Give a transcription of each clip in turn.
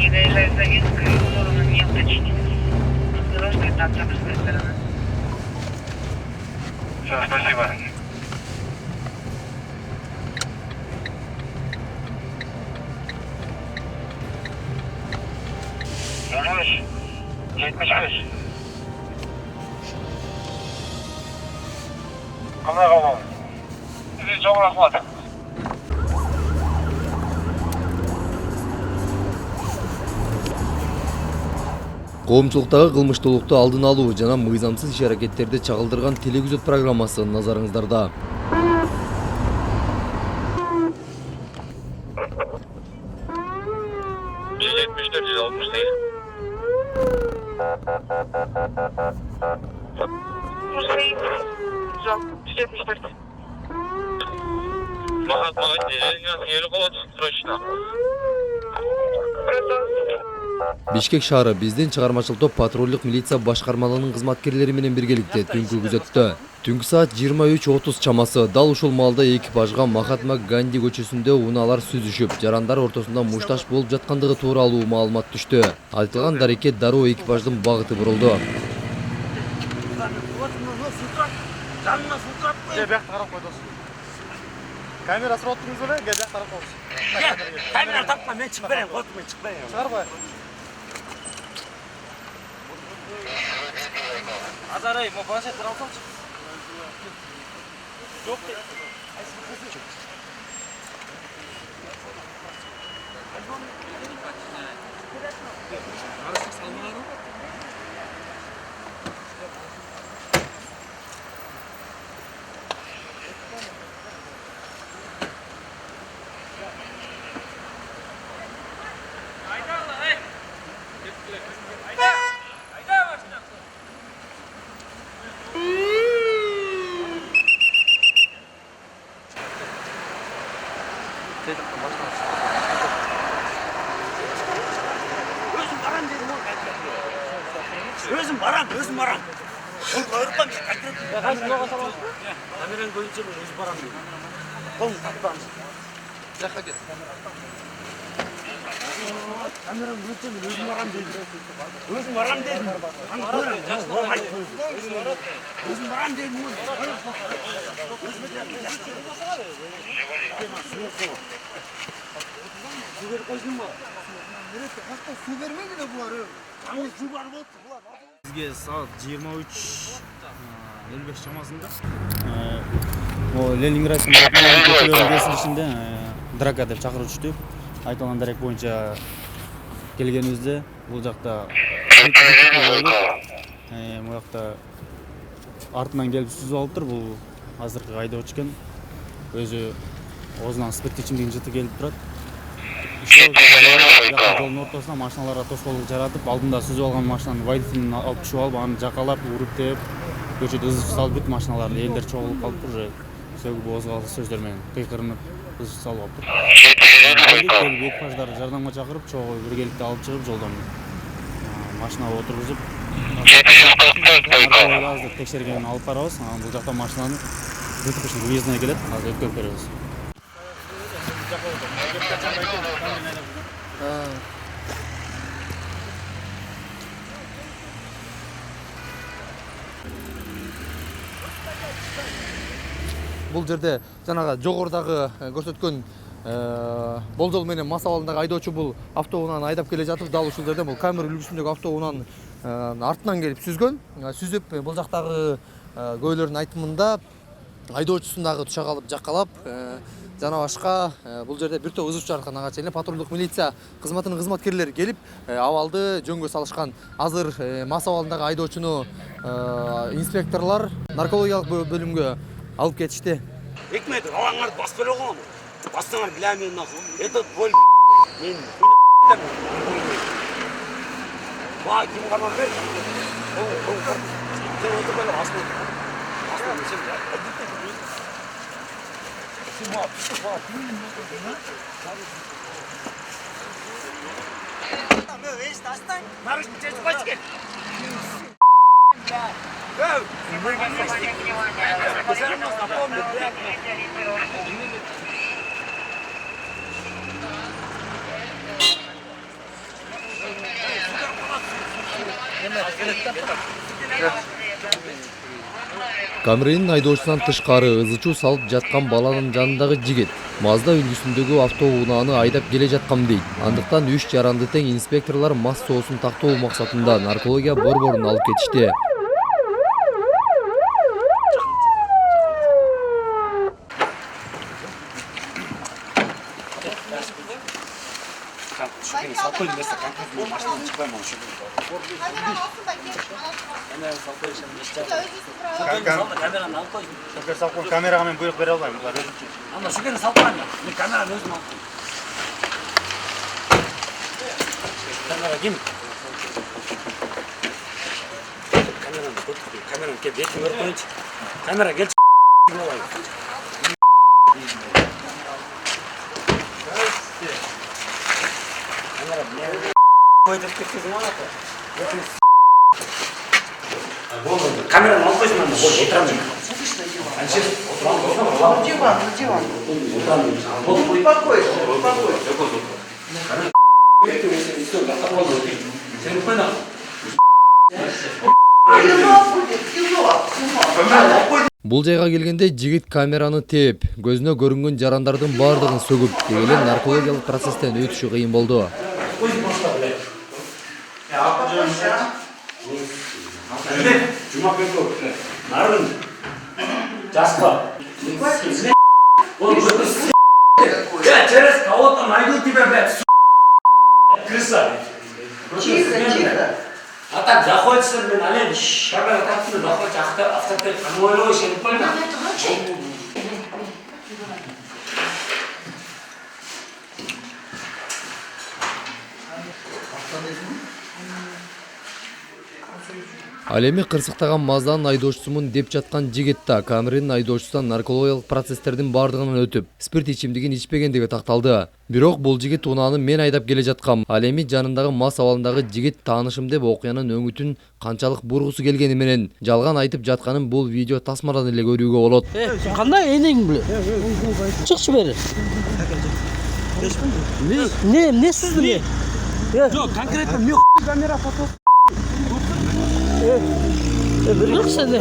не доезжает Советская, сторону не уточнит. Осторожно, там с той стороны. Все, спасибо. Görüş. 75. Qanday qilamiz? Siz çok rahmat. Коомчулуктагы кылмыштуулукту алдын алуу жана мыйзамсыз иш-аракеттерди чагылдырган телегүзөт программасы назарыңыздарда. Hüseyin, Can, 174. Mahatma yeri qolat срочно. Бишкек шаары биздин чыгармачыл топ патрулдук милиция башкармаларынын кызматкерлери менен биргеликте түнкү күзөттө. Түнкү саат 23:30 чамасы дал ушул маалда экипажга Махатма Ганди көчөсүндө унаалар сүзүшүп, жарандар ортосунда мушташ болуп жаткандыгы тууралуу маалымат түштү. Айтылган дарекет дароо экипаждын багыты бурулду. Камера сұрап тұрыңыз бөле, гәзек тарап қоңыз. Камера тапма, мен çık берем, қотымен çık берем. Шығар бай. Азарай, мо планшет алсамшы. Жоқ деп. Өзім барам. Ол қойырқам, қайтырып. Қайсын оға саламыз? Камераны көзінше мен өзім барам. Қолын таппамыз. Жаққа кет. Камераны көзінше мен өзім барам дедім. Өзім барам дедім. Өзім барам дедім. Су беріп қойсын ба? Су бермейді де бұлар. Су бар болды. Бізге сағат 23:55 шамасында Ленинградтың көшелерінің кесілішінде драка деп шақыру түшті. Айтылған дерек бойынша келгенімізде бұл жақта бұл жақта артынан келіп сүзіп алып тұр. Бұл азырқы айдаушы екен. Өзі аузынан спирттік ішімдіктің жыты келіп тұрады. Жолдың ортасына машиналарға тосқауыл жаратып, алдында сүзіп алған машинаны водителін алып түшіп алып, аны жақалап, ұрып деп, көшеде ызып салып бітті машиналарды. Елдер чоғылып қалып тұр, сөгіп озғалы сөздермен қиқырынып ызып салып алып тұр. Экипаждарды жардамға шақырып, чоғы біргелікті алып шығып, жолдан машинаға отырғызып, аздық тексергенін алып барабыз. Бұл жақта машинаны ДТП-шінің выездіне келеді, азыр өткөріп береміз. Бул жерде жанагы жогорудагы көрсөткөн болжол менен мас абалындагы айдоочу бул автоунааны айдап келе жатып, дал ушул жерде бул камера үлгүсүндөгү автоунааны артынан келип сүзгөн. Сүзүп бул жактагы көйлөрдүн айтымында айдоочусун дагы тушак алып жаккалап, жана башка бул жерде бир топ ызып чыгарткан ага чейин патрулдук милиция кызматынын кызматкерлери келип абалды жөнгө салышкан. Азыр мас абалындагы айдоочуну инспекторлор наркологиялык бөлүмгө алып кетишти. Экмет, алаңарды басып бере қойған. Бастыңар біләмен нахуй. Этот боль мен Ба, кім қарман бер? Сен отыр бәлі асыл. Нарушник, тебе спать кел. Внимание, внимание. Камеренин айдоочусунан тышкары ызы чуу салып жаткан баланын жанындагы жигит Мазда үлгүсүндөгү автоунааны айдап келе жаткам дейт. Андыктан 3 жаранды тең инспекторлор мас соосун тактоо максатында наркология борборуна алып кетишти. Камераны алып қой. Шофер салып камераға мен бұйрық бере алмаймын. Бұлар өзім үшін. Ана шөкені салып қойған. Мен камераны өзім алып қой. Камера кем? Камераны көтіп, камераны кеп бетін көріп қойыншы. Камера кел болайын. Камера қойдырып кеткізім алады. Камераны алып қойсын анда, болды, отырамын мен. Әншер, отырамын. На диван. Успокойся, успокойся. Сен қойна. Бул жайга келгенде жигит камераны тээп, көзүнө көрүнгөн жарандардын баардыгын сөгүп, дегеле наркологиялык процесстен өтүшү кыйын болду. Cuma peko. Narın. Jaspa. Он я через кого-то найду тебя, блядь, крыса. Тихо. А так заходишься, блин, олень. Камера так ты заходишь, автотек. Мой еще не понял. Ал эми кырсыктаган Мазданын айдоочусумун деп жаткан жигит да камеренин айдоочусунан наркологиялык процесстердин баардыгынан өтүп, спирт ичимдигин ичпегендиги такталды. Бирок бул жигит унааны мен айдап келе жаткам. Ал эми жанындагы мас абалындагы жигит таанышым деп окуянын өңүтүн канчалык бургусу келгени менен жалган айтып жатканын бул видео тасмадан эле көрүүгө болот. Кандай энең биле? Чыкчы бери. Не сүздү не? Жоқ, конкретно мен камера фото.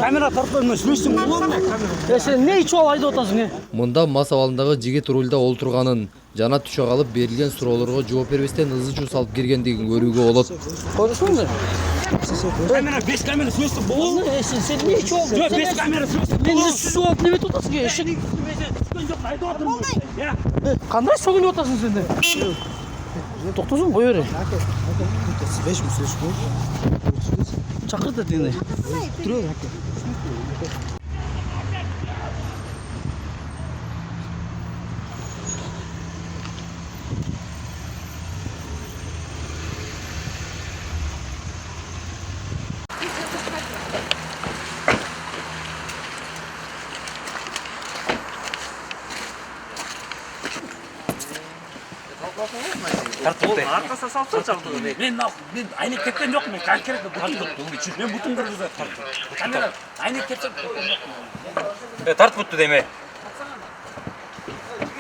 Камера тартпайм, сүрөсүң болобу? Сен не ичип алып айдап атасың? Мында мас абалындагы жигит рулда олтурганын жана түшө калып берилген суроолорго жооп бербестен ызы чуу салып киргендигин көрүүгө болот. Көрүшүңбү? Камера 5 камера сүрөсүң болобу? Сен не ичип алып? Жоқ, 5 камера сүрөсүң. Мен сүзүп алып неметип атасың? Эшик. Айдап атырмын. Кандай сөгүнүп атасың сен? Токтосуң, кой бери. Чакыр да тени. Arkasına salsa çaldı. Ben aynı kepten yok mu? Kanker de bütün. Ben bütün kırmızı tarttım. Kamera aynı kepten Tart tuttu deme.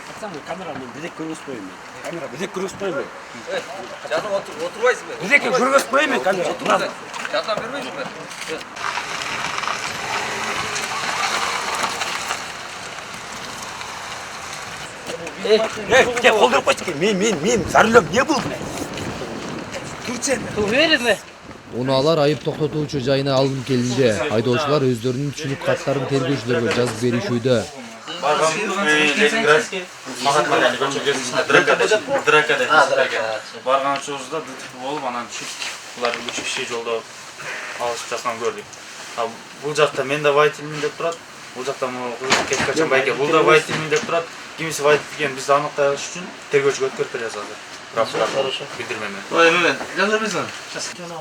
Baksana kameraman direkt görüş koyayım ben. Kamera direkt görüş koyayım ben. Canım oturmayız mı? Direkt görüş koyayım ben kamera. Oturmaz. Candan vermeyiz mi? Gel koldur koy çıkayım. Min. Sarılıyorum. Niye bu? Türkçe mi? Вериме. Унаалар айып токтотуучу жайына алынып келинде, айдоочулар өздөрүнүн түшүнүк каттарын тергөөчүлөргө жазып беришүүдө. Барган учурубузда ДТП болуп, анан түшүп, булар 3 киши жолдо алышып жатканын көрдүк. Бул жакта мен да водителмин деп турат. Бул жакта кетип качан байке, бул да водителмин деп турат. Кимиси водитель экенин бизди аныктай алыш үчүн тергөөчүгө өткөрүп беребиз азыр. Билдирме менен. Ой, мен жазар мисың?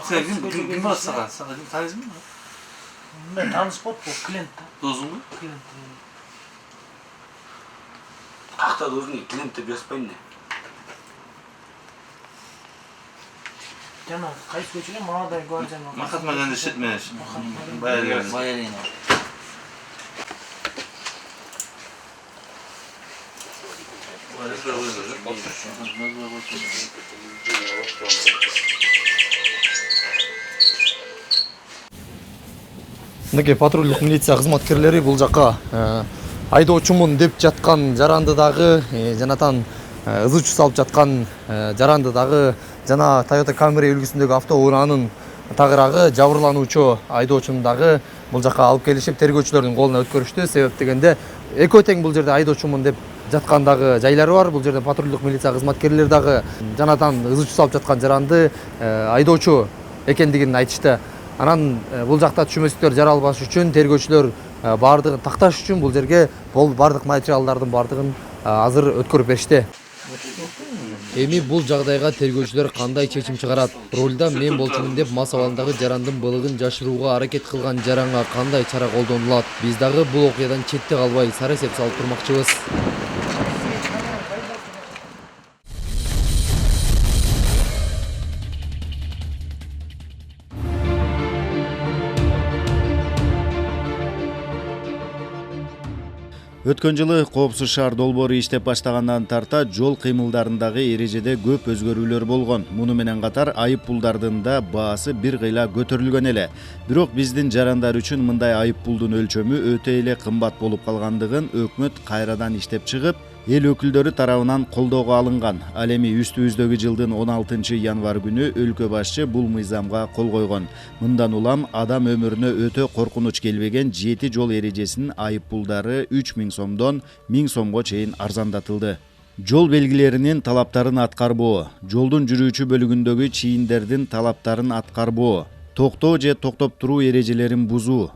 Sen kim var sana? Sana kim tanıyorsun mu? Мен тааныспот бул клиент. Dozun mu? Клиент. Какта должны клиент деп жазбайм да. Жана кайсы көчүнө молодой гвардия. Mahatma Gandhi işitmeyiz. Bayağı gelsin. Мынакей патрульдік милиция кызматкерлери бул жака айдоочумун деп жаткан жарандыдагы жанатан ызычу салып жаткан жарандыдагы жана Toyota Camry үлгүсүндөгү автоунаанын тагыраагы жабырлануучу айдоочуну дагы бул жака алып келишип тергөөчүлөрдүн колуна өткөрүштү. Себеп дегенде экөө тең бул жерде айдоочумун деп жаткандагы жайлары бар. Бул жерде патрульдік милиция кызматкерлери дагы жанатан ызычу салып жаткан жаранды айдоочу экендигин айтышты. Анан бул жакта түшүнбөстүктөр жаралбаш үчүн тергөөчүлөр баардыгын такташ үчүн бул жерге баардык материалдардын баардыгын азыр өткөрүп беришти. Эми бул жагдайга тергөөчүлөр кандай чечим чыгарат? Ролда мен болчумун деп мас абалындагы жарандын былыгын жашырууга аракет кылган жаранга кандай чара колдонулат? Биз дагы бул окуядан четте калбай сара эсеп салып турмакчыбыз. Өткөн жылы Коопсуз шаар долбоору иштеп баштагандан тарта жол кыймылдарындагы эрежеде көп өзгөрүүлөр болгон. Муну менен катар айып пулдардын да баасы бир кыйла көтөрүлгөн эле. Бирок биздин жарандар үчүн мындай айып пулдун өлчөмү өтө эле кымбат болуп калгандыгын өкмөт кайрадан иштеп чыгып, эл өкүлдөрү тарабынан колдоого алынган. Ал эми үстүбүздөгү жылдын 16 январ күнү өлкө башчы бул мыйзамга кол койгон. Мындан улам адам өмүрүнө өтө коркунуч келбеген 7 жол эрежесинин айып пулдары 3000 сомдон 1000 сомго чейин арзандатылды. Жол белгилеринин талаптарын аткарбоо, жолдун жүрүүчү бөлүгүндөгү чийиндердин талаптарын аткарбоо, токтоо же токтоп туруу эрежелерин бузуу,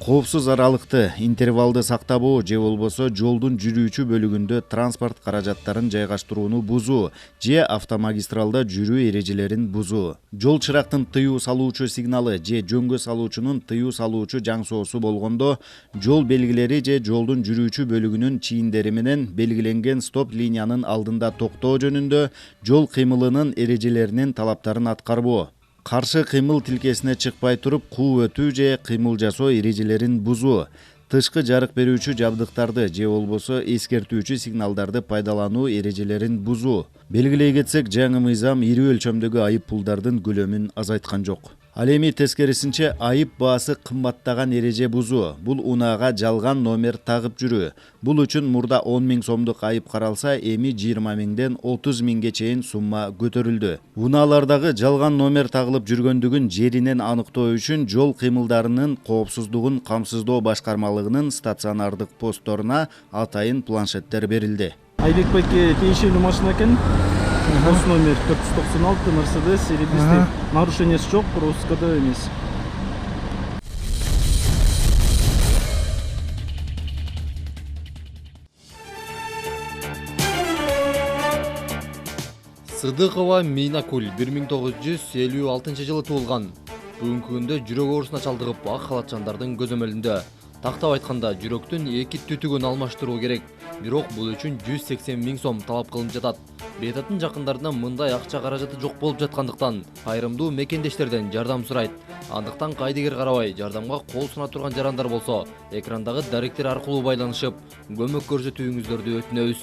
коопсуз аралыкты, интервалды сактабоо же болбосо жолдун жүрүүчү бөлүгүндө транспорт каражаттарын жайгаштырууну бузуу же автомагистралда жүрүү эрежелерин бузуу, жол чырактын тыюу салуучу сигналы же жөнгө салуучунун тыюу салуучу жаңсоосу болгондо жол белгилери же жолдун жүрүүчү бөлүгүнүн чийиндери менен белгиленген стоп линиянын алдында токтоо жөнүндө жол кыймылынын эрежелеринин талаптарын аткарбоо, каршы кыймыл тилкесине чыкпай туруп куу өтүү же кыймыл жасоо эрежелерин бузуу, тышкы жарык берүүчү жабдыктарды же болбосо эскертүүчү сигналдарды пайдалануу эрежелерин бузуу. Белгилей кетсек, жаңы мыйзам ири өлчөмдөгү айып пулдардын көлөмүн азайткан жок. Ал эми тескерисинче айып баасы кымбаттаган эреже бузуу, бул унаага жалган номер тагып жүрүү. Бул үчүн мурда 10 000 сомдук айып каралса, эми 20 000ден 30 000ге чейин сумма көтөрүлдү. Унаалардагы жалган номер тагылып жүргөндүгүн жеринен аныктоо үчүн жол кыймылдарынын коопсуздугун камсыздоо башкармалыгынын стационардык постторуна атайын планшеттер берилди. Айбекбекке тиешелүү машина экен. Бос номер 496 Мерседес серебристый. Нарушениясы жок, пропускада эмес. Сыдыкова Минакуль 1956 жылы туулган. Бүгүнкү күндө жүрөк оорусуна чалдыгып, ак халатчандардын көзөмөлүндө. Тактап айтканда, жүрөктүн 2 түтүгүн алмаштыруу керек. Бирок бул үчүн 180 000 сом талап кылынып жатат. Бейтаттын жакындарынан мындай акча каражаты жок болуп жаткандыктан айрымдуу мекендештерден жардам сурайт. Андыктан кайдыгер карабай, жардамга кол суна турган жарандар болсо, экрандагы даректер аркылуу байланышып, көмөк көрсөтүүңүздөрдү өтүнөбүз.